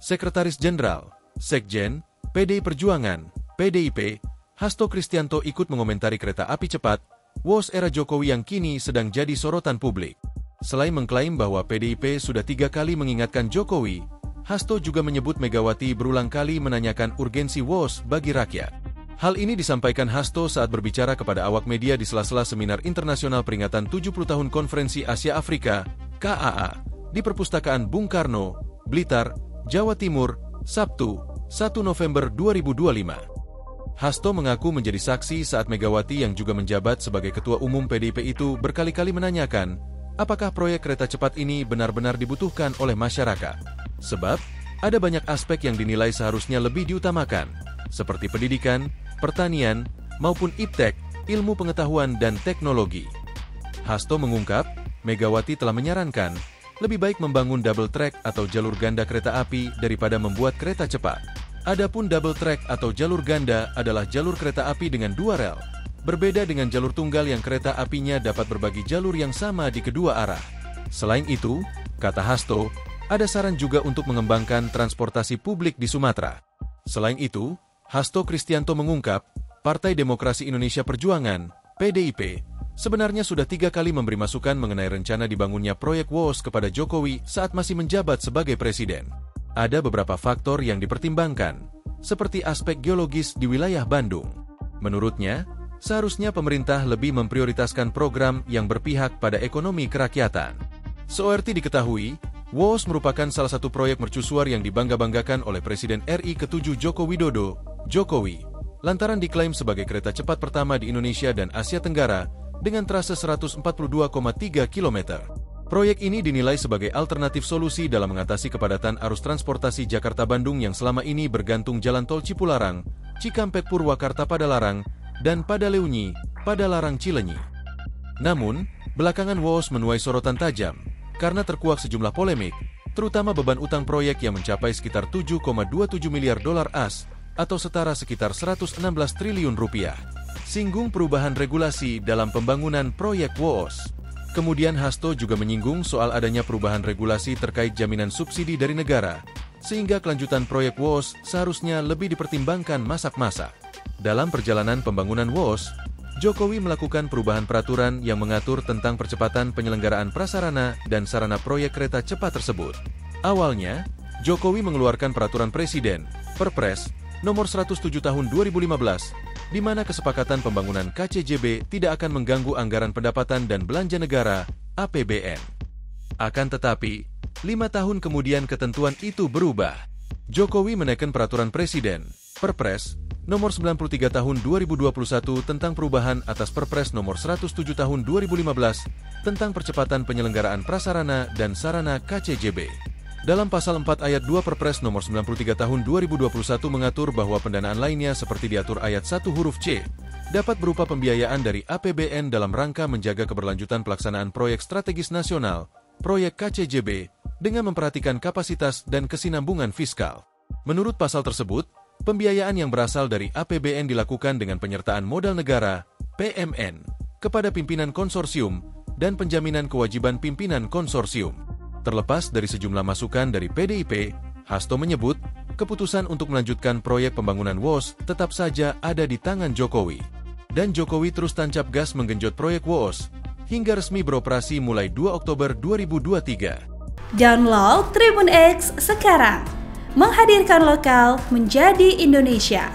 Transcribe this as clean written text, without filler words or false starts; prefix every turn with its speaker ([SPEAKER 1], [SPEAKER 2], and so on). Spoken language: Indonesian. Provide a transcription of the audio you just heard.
[SPEAKER 1] Sekretaris Jenderal, Sekjen, PDI Perjuangan, PDIP, Hasto Kristianto ikut mengomentari kereta api cepat, WOS era Jokowi yang kini sedang jadi sorotan publik. Selain mengklaim bahwa PDIP sudah 3 kali mengingatkan Jokowi, Hasto juga menyebut Megawati berulang kali menanyakan urgensi WOS bagi rakyat. Hal ini disampaikan Hasto saat berbicara kepada awak media di sela-sela Seminar Internasional Peringatan 70 Tahun Konferensi Asia Afrika, KAA, di Perpustakaan Bung Karno, Blitar, Jawa Timur, Sabtu, 1 November 2025. Hasto mengaku menjadi saksi saat Megawati yang juga menjabat sebagai Ketua Umum PDIP itu berkali-kali menanyakan, apakah proyek kereta cepat ini benar-benar dibutuhkan oleh masyarakat. Sebab, ada banyak aspek yang dinilai seharusnya lebih diutamakan, seperti pendidikan, pertanian, maupun iptek, ilmu pengetahuan dan teknologi. Hasto mengungkap, Megawati telah menyarankan, lebih baik membangun double track atau jalur ganda kereta api daripada membuat kereta cepat. Adapun double track atau jalur ganda adalah jalur kereta api dengan 2 rel. Berbeda dengan jalur tunggal yang kereta apinya dapat berbagi jalur yang sama di kedua arah. Selain itu, kata Hasto, ada saran juga untuk mengembangkan transportasi publik di Sumatera. Selain itu, Hasto Kristianto mengungkap, Partai Demokrasi Indonesia Perjuangan, PDIP, sebenarnya sudah 3 kali memberi masukan mengenai rencana dibangunnya proyek WOS kepada Jokowi saat masih menjabat sebagai presiden. Ada beberapa faktor yang dipertimbangkan, seperti aspek geologis di wilayah Bandung. Menurutnya, seharusnya pemerintah lebih memprioritaskan program yang berpihak pada ekonomi kerakyatan. Seperti diketahui, WOS merupakan salah satu proyek mercusuar yang dibangga-banggakan oleh Presiden RI ke-7 Joko Widodo, Jokowi, lantaran diklaim sebagai kereta cepat pertama di Indonesia dan Asia Tenggara dengan trase 142,3 km. Proyek ini dinilai sebagai alternatif solusi dalam mengatasi kepadatan arus transportasi Jakarta-Bandung yang selama ini bergantung jalan tol Cipularang, Cikampek-Purwakarta-Padalarang, dan Padaleunyi-Padalarang-Cileunyi. Namun, belakangan WOS menuai sorotan tajam karena terkuak sejumlah polemik, terutama beban utang proyek yang mencapai sekitar 7,27 miliar dolar AS atau setara sekitar 116 triliun rupiah. Singgung perubahan regulasi dalam pembangunan proyek WOS. Kemudian Hasto juga menyinggung soal adanya perubahan regulasi terkait jaminan subsidi dari negara, sehingga kelanjutan proyek WOS seharusnya lebih dipertimbangkan masak-masak. Dalam perjalanan pembangunan WOS, Jokowi melakukan perubahan peraturan yang mengatur tentang percepatan penyelenggaraan prasarana dan sarana proyek kereta cepat tersebut. Awalnya, Jokowi mengeluarkan peraturan Presiden, Perpres, nomor 107 tahun 2015, di mana kesepakatan pembangunan KCJB tidak akan mengganggu anggaran pendapatan dan belanja negara, APBN. Akan tetapi, 5 tahun kemudian ketentuan itu berubah. Jokowi menaikkan peraturan Presiden, Perpres, nomor 93 tahun 2021 tentang perubahan atas Perpres nomor 107 tahun 2015 tentang percepatan penyelenggaraan prasarana dan sarana KCJB. Dalam pasal 4 ayat 2 Perpres nomor 93 tahun 2021 mengatur bahwa pendanaan lainnya seperti diatur ayat 1 huruf C, dapat berupa pembiayaan dari APBN dalam rangka menjaga keberlanjutan pelaksanaan proyek strategis nasional, proyek KCJB, dengan memperhatikan kapasitas dan kesinambungan fiskal. Menurut pasal tersebut, pembiayaan yang berasal dari APBN dilakukan dengan penyertaan modal negara, PMN, kepada pimpinan konsorsium, dan penjaminan kewajiban pimpinan konsorsium. Terlepas dari sejumlah masukan dari PDIP, Hasto menyebut, keputusan untuk melanjutkan proyek pembangunan WOS tetap saja ada di tangan Jokowi. Dan Jokowi terus tancap gas menggenjot proyek WOS, hingga resmi beroperasi mulai 2 Oktober 2023.
[SPEAKER 2] Download Tribun X sekarang, menghadirkan lokal menjadi Indonesia.